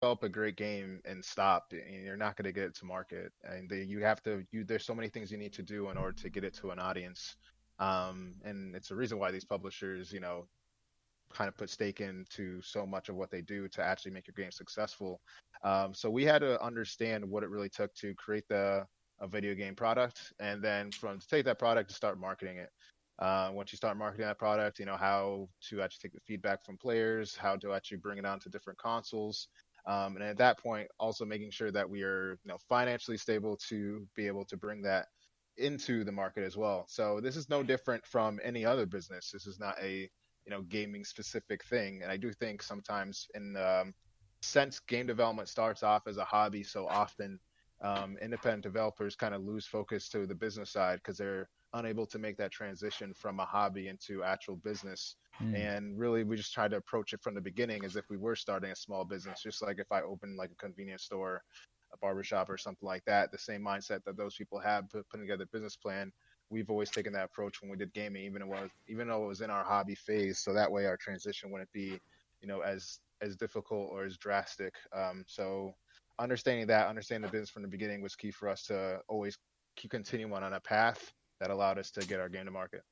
develop a great game and stop, you're not going to get it to market. And you have to, there's so many things you need to do in order to get it to an audience. And it's a reason why these publishers, kind of put stake into so much of what they do to actually make your game successful. So we had to understand what it really took to create a video game product, and then from to take that product to start marketing it. Once you start marketing that product, how to actually take the feedback from players, how to actually bring it onto different consoles, and at that point, also making sure that we are, financially stable to be able to bring that into the market as well. So this is no different from any other business. This is not a gaming specific thing. And I do think sometimes since game development starts off as a hobby so often, independent developers kind of lose focus to the business side because they're unable to make that transition from a hobby into actual business. Mm. And really, we just try to approach it from the beginning as if we were starting a small business, just like if I opened like a convenience store, a barbershop, or something like that. The same mindset that those people have putting together a business plan. We've always taken that approach when we did gaming, even though it was in our hobby phase. So that way, our transition wouldn't be, as difficult or as drastic. So understanding the business from the beginning was key for us to always keep continuing on a path that allowed us to get our game to market.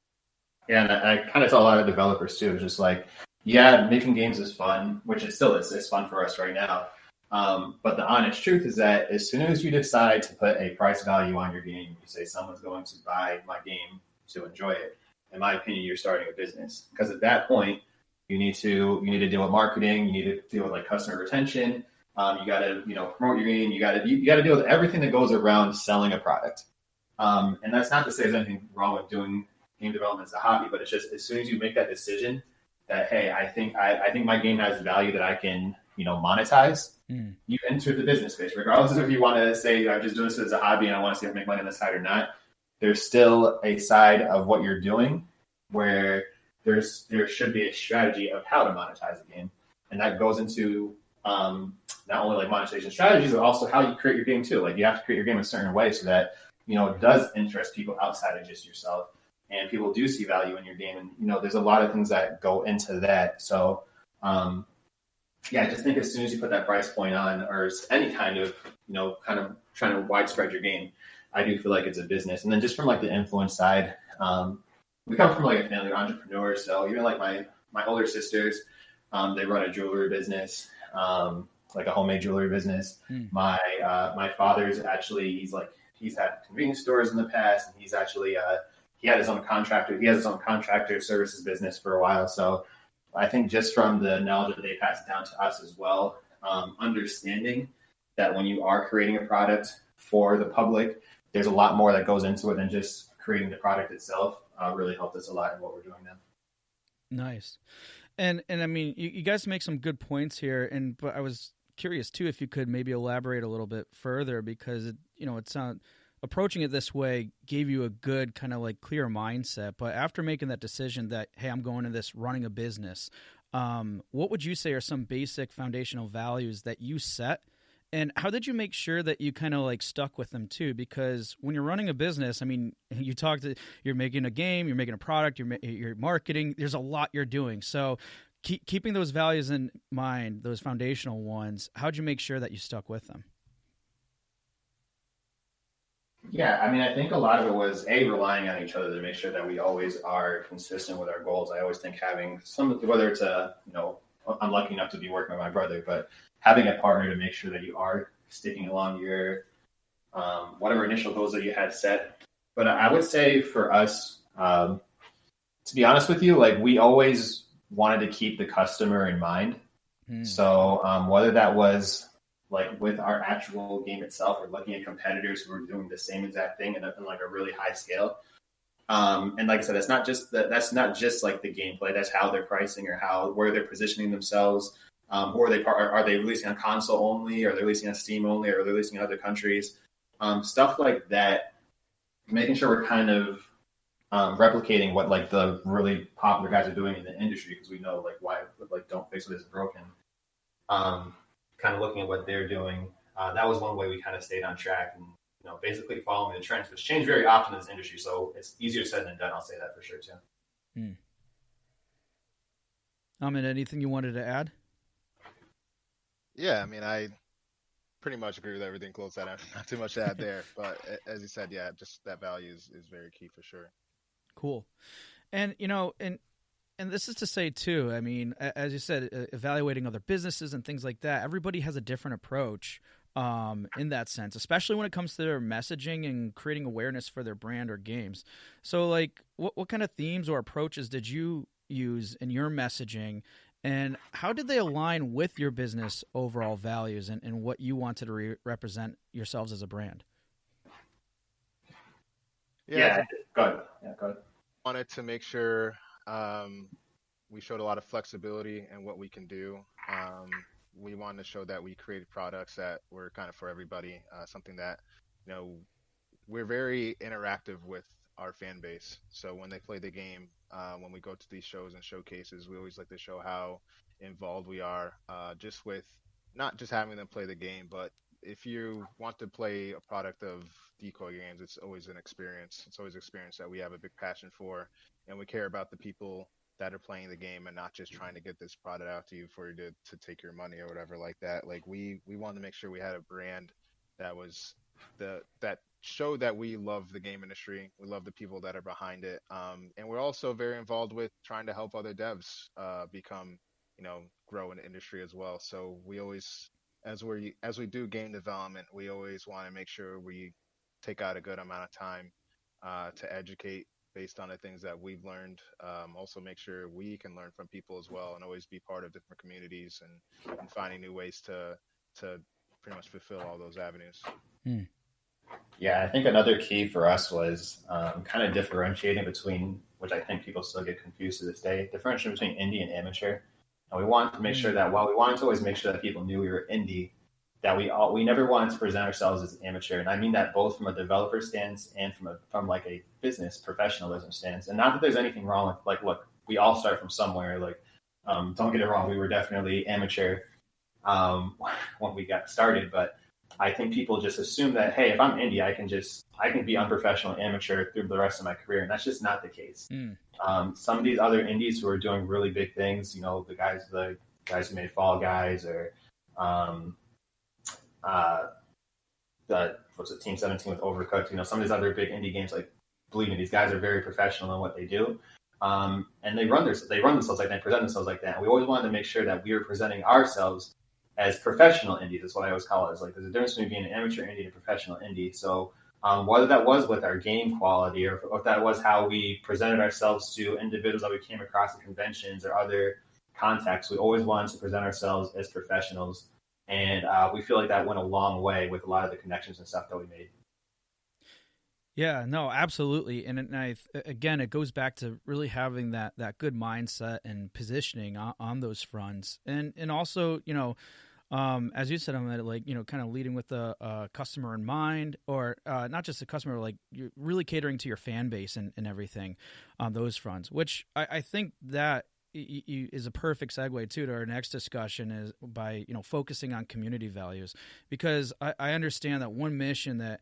Yeah, and I kind of tell a lot of developers too, just like, yeah, making games is fun, which it still is. It's fun for us right now. But the honest truth is that as soon as you decide to put a price value on your game, you say someone's going to buy my game to enjoy it. In my opinion, you're starting a business, because at that point, you need to deal with marketing, you need to deal with like customer retention. You got to promote your game. You got to deal with everything that goes around selling a product. And that's not to say there's anything wrong with doing game development as a hobby, but it's just as soon as you make that decision that, hey, I think my game has value that I can monetize. You enter the business space, regardless of if you want to say I'm just doing this as a hobby and I want to see if I make money on the side or not. There's still a side of what you're doing where there should be a strategy of how to monetize a game, and that goes into not only like monetization strategies, but also how you create your game too. Like you have to create your game in a certain way so that it does interest people outside of just yourself, and people do see value in your game. And there's a lot of things that go into that. So yeah, I just think as soon as you put that price point on, or any kind of kind of trying to widespread your game, I do feel like it's a business. And then just from like the influence side, we come from like a family of entrepreneurs. So even like my older sisters, they run a jewelry business, like a homemade jewelry business. My father's actually he's had convenience stores in the past, and he's actually he has his own contractor services business for a while. So I think just from the knowledge that they pass down to us as well, understanding that when you are creating a product for the public, there's a lot more that goes into it than just creating the product itself. Really helped us a lot in what we're doing now. Nice. And I mean, you guys make some good points here, but I was curious too if you could maybe elaborate a little bit further, because it sounds approaching it this way gave you a good kind of like clear mindset. But after making that decision that, hey, I'm going to this running a business, what would you say are some basic foundational values that you set? And how did you make sure that you kind of like stuck with them too? Because when you're running a business, I mean, you're making a game, you're making a product, you're marketing, there's a lot you're doing. So keeping those values in mind, those foundational ones, how'd you make sure that you stuck with them? Yeah, I mean, I think a lot of it was relying on each other to make sure that we always are consistent with our goals. I always think having whether it's I'm lucky enough to be working with my brother, but having a partner to make sure that you are sticking along your whatever initial goals that you had set. But I would say for us, to be honest with you, like we always wanted to keep the customer in mind. So whether that was like with our actual game itself, or looking at competitors who are doing the same exact thing in like a really high scale. And like I said, that's not just like the gameplay. That's how they're pricing, or where they're positioning themselves. Who are they releasing on console only? Are they releasing on Steam only? Or are they releasing in other countries? Stuff like that. Making sure we're kind of replicating what like the really popular guys are doing in the industry, because we know like why like Don't Fix What Isn't Broken. Kind of looking at what they're doing. That was one way we kind of stayed on track, and basically following the trends, which change very often in this industry. So it's easier said than done. I'll say that for sure too. And anything you wanted to add? Yeah, I mean, I pretty much agree with everything Close said. Not too much to add there, but as you said, yeah, just that value is very key for sure. Cool. And and this is to say too. I mean, as you said, evaluating other businesses and things like that. Everybody has a different approach in that sense, especially when it comes to their messaging and creating awareness for their brand or games. So, like, what kind of themes or approaches did you use in your messaging, and how did they align with your business overall values and what you wanted to represent yourselves as a brand? Yeah, I Yeah, think go ahead. Yeah, go ahead. wanted to make sure um, we showed a lot of flexibility in what we can do. We wanted to show that we created products that were kind of for everybody, something that, you know, we're very interactive with our fan base. So when they play the game, when we go to these shows and showcases, we always like to show how involved we are, just with not just having them play the game, but if you want to play a product of Decoy Games, it's always an experience. It's always an experience that we have a big passion for, and we care about the people that are playing the game and not just trying to get this product out to you for you to take your money or whatever like that. Like we wanted to make sure we had a brand that was that showed that we love the game industry. We love the people that are behind it, and we're also very involved with trying to help other devs become, grow in the industry as well. So we always, as we do game development, we always want to make sure we take out a good amount of time to educate based on the things that we've learned. Also, make sure we can learn from people as well, and always be part of different communities and finding new ways to pretty much fulfill all those avenues. Hmm. Yeah, I think another key for us was kind of differentiating between, which I think people still get confused to this day, differentiating between indie and amateur. And we wanted to make sure Hmm. that while we wanted to always make sure that people knew we were indie, that we never wanted to present ourselves as amateur, and I mean that both from a developer stance and from like a business professionalism stance. And not that there's anything wrong with, like, look, we all start from somewhere. Like, don't get it wrong, we were definitely amateur um, when we got started, but I think people just assume that, hey, if I'm indie, I can be unprofessional amateur through the rest of my career, and that's just not the case. Hmm. Some of these other indies who are doing really big things, the guys who made Fall Guys, or um, uh, the what's it, Team 17 with Overcooked. Some of these other big indie games, like, believe me, these guys are very professional in what they do. And they run themselves like that, present themselves like that. And we always wanted to make sure that we were presenting ourselves as professional indies. That's what I always call it. It's like there's a difference between being an amateur indie and a professional indie. So whether that was with our game quality, or if that was how we presented ourselves to individuals that we came across at conventions or other contexts, we always wanted to present ourselves as professionals. And we feel like that went a long way with a lot of the connections and stuff that we made. Yeah, no, absolutely, and again, it goes back to really having that good mindset and positioning on those fronts, and also, as you said, I'm like, kind of leading with the customer in mind, or not just the customer, like you're really catering to your fan base and everything on those fronts, which I think that is a perfect segue too to our next discussion, is by focusing on community values, because I understand that one mission that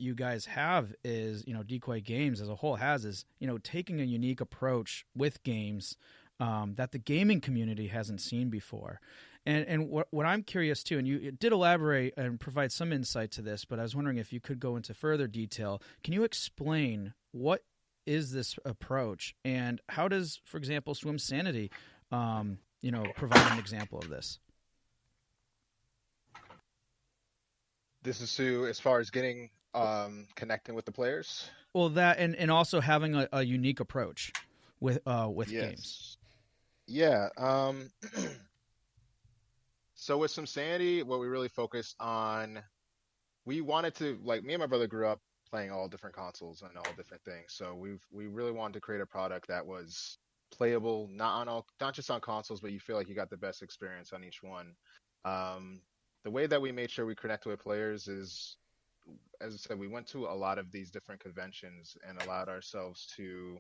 you guys have is, Decoy Games as a whole has, is, taking a unique approach with games that the gaming community hasn't seen before. And what I'm curious too, and you did elaborate and provide some insight to this, but I was wondering if you could go into further detail. Can you explain what is this approach, and how does, for example, Swim Sanity, provide an example of this? This is to as far as getting connecting with the players. Well, that and also having a unique approach with games. Yes. Yeah. So with some sanity, what we really focused on, we wanted to, like, me and my brother grew up playing all different consoles and all different things. So we really wanted to create a product that was playable, not just on consoles, but you feel like you got the best experience on each one. Um, the way that we made sure we connected with players is, as I said, we went to a lot of these different conventions and allowed ourselves to,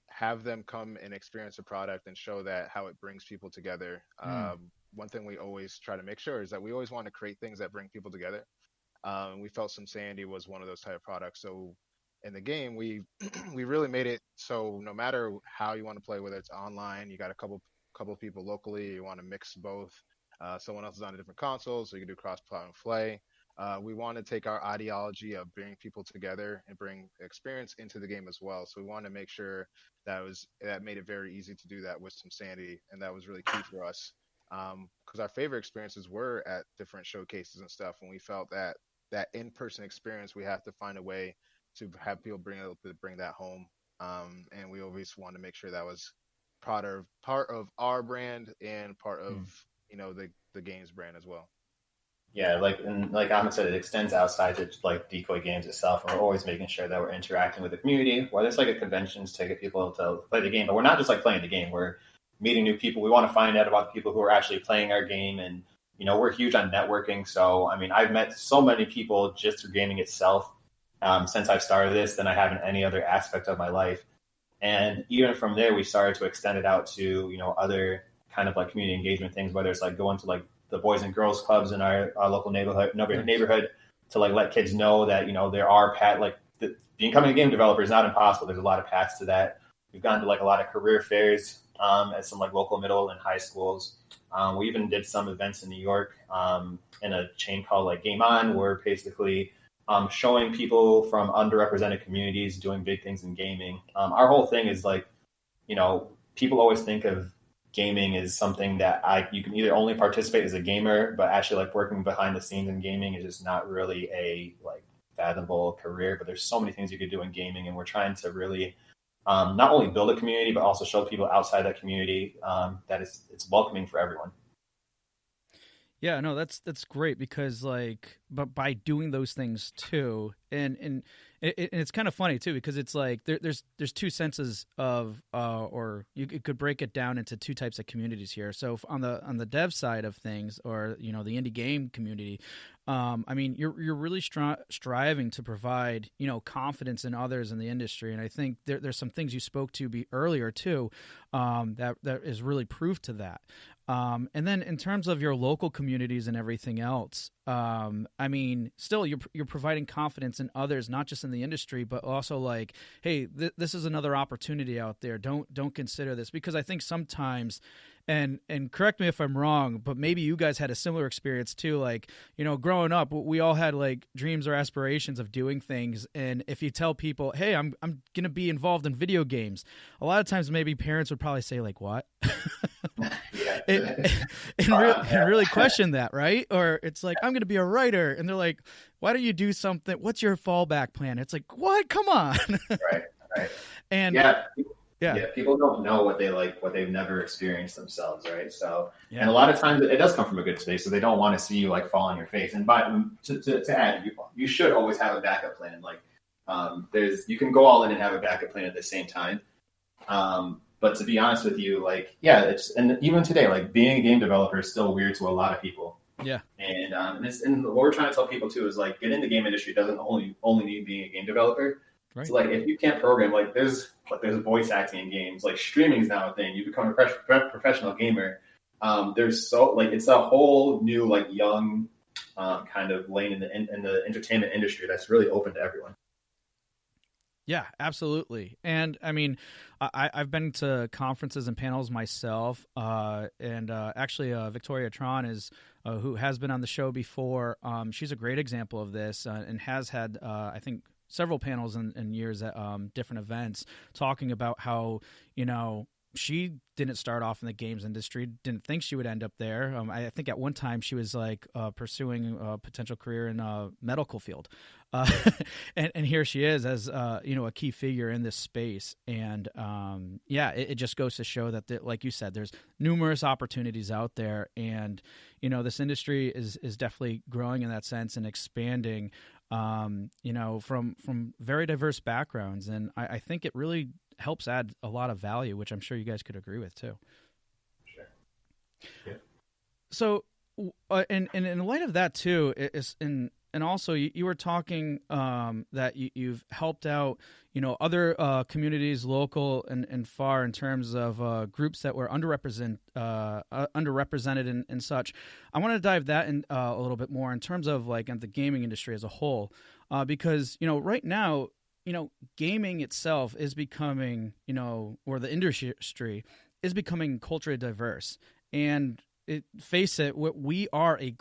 have them come and experience a product and show that how it brings people together. Mm. One thing we always try to make sure is that we always want to create things that bring people together. We felt some Sandy was one of those type of products. So in the game, we we really made it so no matter how you want to play, whether it's online, you got a couple of people locally, you want to mix both. Someone else is on a different console, so you can do cross-platform play. We want to take our ideology of bringing people together and bring experience into the game as well. So we want to make sure that made it very easy to do that with some sanity, and that was really key for us. Because our favorite experiences were at different showcases and stuff, and we felt that that in-person experience, we have to find a way to have people bring that home. And we always want to make sure that was part of our brand and part of the games brand as well. Yeah, like Ahmed said, it extends outside to like Decoy Games itself, and we're always making sure that we're interacting with the community, whether it's like at conventions to get people to play the game. But we're not just like playing the game; we're meeting new people. We want to find out about the people who are actually playing our game, and we're huge on networking. So I mean, I've met so many people just through gaming itself since I've started this than I have in any other aspect of my life. And even from there, we started to extend it out to other kind of like community engagement things, whether it's like going to like the boys and girls clubs in our local neighborhood to like let kids know that there are becoming a game developer is not impossible. There's a lot of paths to that. We've gone to like a lot of career fairs at some like local middle and high schools. We even did some events in New York in a chain called like Game On, where basically showing people from underrepresented communities doing big things in gaming. Our whole thing is like, people always think of gaming is something that you can either only participate as a gamer, but actually like working behind the scenes in gaming is just not really a like fathomable career. But there's so many things you could do in gaming, and we're trying to really not only build a community, but also show people outside that community that it's welcoming for everyone. Yeah, no, that's great because but by doing those things too, and it's kind of funny too because it's like there's two senses of or you could break it down into two types of communities here. So on the dev side of things, or the indie game community, I mean you're really striving to provide confidence in others in the industry, and I think there's some things you spoke to earlier too that is really proof to that. And then in terms of your local communities and everything else, I mean, still you're providing confidence in others, not just in the industry, but also like, hey, this is another opportunity out there. Don't consider this, because I think sometimes, and correct me if I'm wrong, but maybe you guys had a similar experience too. Like, growing up, we all had like dreams or aspirations of doing things. And if you tell people, hey, I'm going to be involved in video games, a lot of times maybe parents would probably say like, what? and really question that, right? Or it's like, I'm going to be a writer, and they're like, why don't you do something? What's your fallback plan? It's like, what? Come on. Right. And yeah, people don't know what they like, what they've never experienced themselves, right? So, and a lot of times it does come from a good space, so they don't want to see you like fall on your face. And to add, you should always have a backup plan. Like, you can go all in and have a backup plan at the same time. But to be honest with you, like, yeah, and even today, like being a game developer is still weird to a lot of people. Yeah. And what we're trying to tell people too is like, get in the game industry doesn't only need being a game developer. Right. So like, if you can't program, like there's voice acting in games, like streaming is now a thing. You become a professional gamer. There's it's a whole new like young kind of lane in the entertainment industry that's really open to everyone. Yeah, absolutely. And I mean, I've been to conferences and panels myself, and actually Victoria Tron is who has been on the show before. She's a great example of this, and has had I think several panels and years at different events talking about how she didn't start off in the games industry, didn't think she would end up there. I think at one time she was like pursuing a potential career in a medical field. And here she is as, a key figure in this space. And it just goes to show that, like you said, there's numerous opportunities out there. And, this industry is definitely growing in that sense and expanding, from very diverse backgrounds. And I think it really helps add a lot of value, which I'm sure you guys could agree with too. Sure. Yeah. So, and in light of that too, and also you were talking that you've helped out, other communities, local and far, in terms of groups that were underrepresented and such. I want to dive that in a little bit more in terms of like in the gaming industry as a whole, because right now, gaming itself is becoming, or the industry is becoming culturally diverse. And face it, we are a